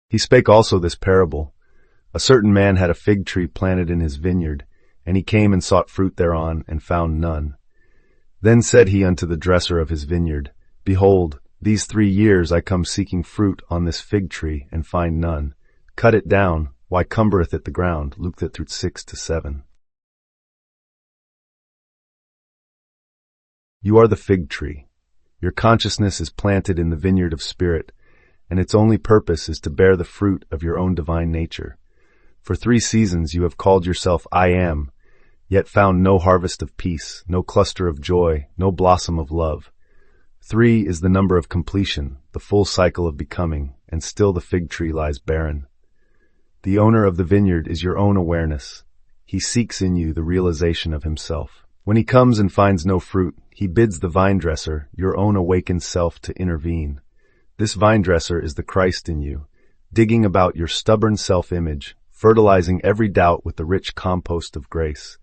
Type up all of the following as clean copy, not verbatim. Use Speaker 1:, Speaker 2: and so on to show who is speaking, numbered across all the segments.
Speaker 1: He spake also this parable. A certain man had a fig tree planted in his vineyard, and he came and sought fruit thereon, and found none. Then said he unto the dresser of his vineyard, Behold, these 3 years I come seeking fruit on this fig tree, and find none. Cut it down, why cumbereth it the ground? Luke 6-7. You are the fig tree. Your consciousness is planted in the vineyard of spirit, and its only purpose is to bear the fruit of your own divine nature. For 3 seasons you have called yourself I am, yet found no harvest of peace, no cluster of joy, no blossom of love. 3 is the number of completion, the full cycle of becoming, and still the fig tree lies barren. The owner of the vineyard is your own awareness. He seeks in you the realization of himself. When he comes and finds no fruit, he bids the vine dresser, your own awakened self, to intervene. This vine dresser is the Christ in you, digging about your stubborn self-image, fertilizing every doubt with the rich compost of grace.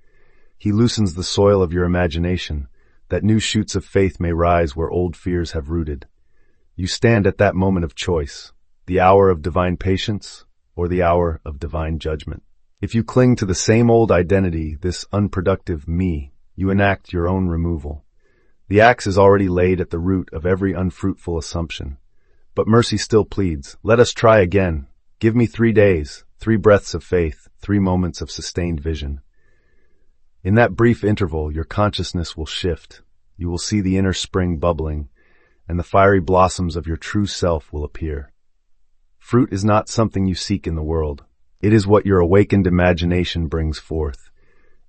Speaker 1: He loosens the soil of your imagination, that new shoots of faith may rise where old fears have rooted. You stand at that moment of choice, the hour of divine patience or the hour of divine judgment. If you cling to the same old identity, this unproductive me, you enact your own removal. The axe is already laid at the root of every unfruitful assumption. But mercy still pleads, let us try again. Give me 3 days, 3 breaths of faith, 3 moments of sustained vision. In that brief interval, your consciousness will shift. You will see the inner spring bubbling, and the fiery blossoms of your true self will appear. Fruit is not something you seek in the world. It is what your awakened imagination brings forth.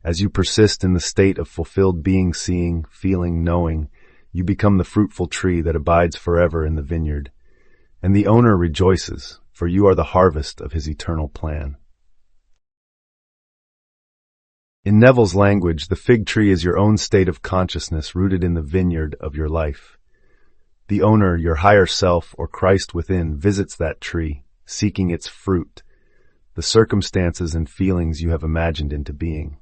Speaker 1: As you persist in the state of fulfilled being, seeing, feeling, knowing, you become the fruitful tree that abides forever in the vineyard. And the owner rejoices, for you are the harvest of his eternal plan. In Neville's language, the fig tree is your own state of consciousness rooted in the vineyard of your life. The owner, your higher self, or Christ within, visits that tree, seeking its fruit, the circumstances and feelings you have imagined into being.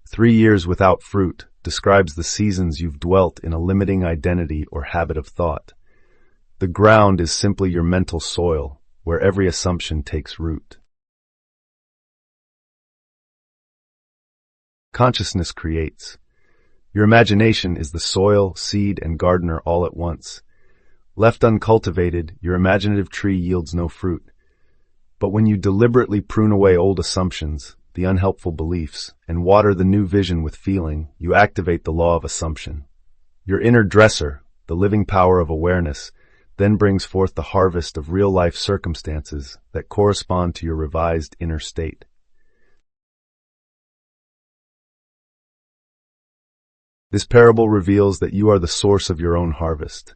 Speaker 1: 3 years without fruit describes the seasons you've dwelt in a limiting identity or habit of thought. The ground is simply your mental soil, where every assumption takes root. Consciousness creates. Your imagination is the soil, seed, and gardener all at once. Left uncultivated, your imaginative tree yields no fruit. But when you deliberately prune away old assumptions, the unhelpful beliefs, and water the new vision with feeling, you activate the law of assumption. Your inner dresser, the living power of awareness, then brings forth the harvest of real-life circumstances that correspond to your revised inner state. This parable reveals that you are the source of your own harvest.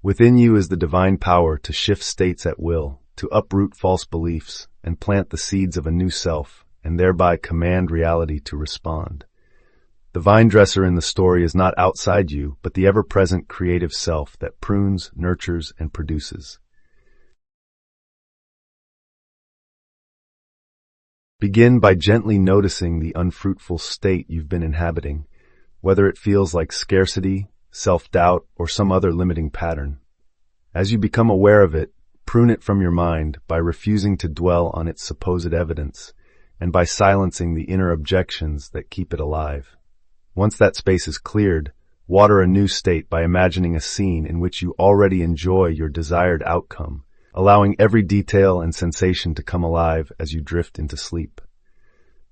Speaker 1: Within you is the divine power to shift states at will, to uproot false beliefs, and plant the seeds of a new self, and thereby command reality to respond. The vine dresser in the story is not outside you, but the ever-present creative self that prunes, nurtures, and produces. Begin by gently noticing the unfruitful state you've been inhabiting, whether it feels like scarcity, self-doubt, or some other limiting pattern. As you become aware of it, prune it from your mind by refusing to dwell on its supposed evidence, and by silencing the inner objections that keep it alive. Once that space is cleared, water a new state by imagining a scene in which you already enjoy your desired outcome, allowing every detail and sensation to come alive as you drift into sleep.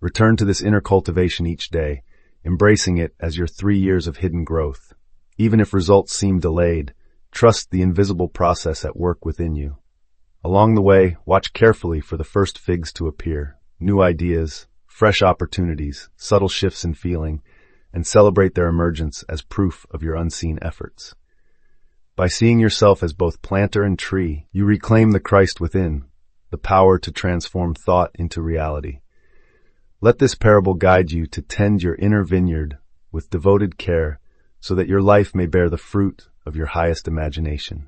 Speaker 1: Return to this inner cultivation each day, embracing it as your 3 years of hidden growth. Even if results seem delayed, trust the invisible process at work within you. Along the way, watch carefully for the first figs to appear, new ideas, fresh opportunities, subtle shifts in feeling, and celebrate their emergence as proof of your unseen efforts. By seeing yourself as both planter and tree, you reclaim the Christ within, the power to transform thought into reality. Let this parable guide you to tend your inner vineyard with devoted care so that your life may bear the fruit of your highest imagination.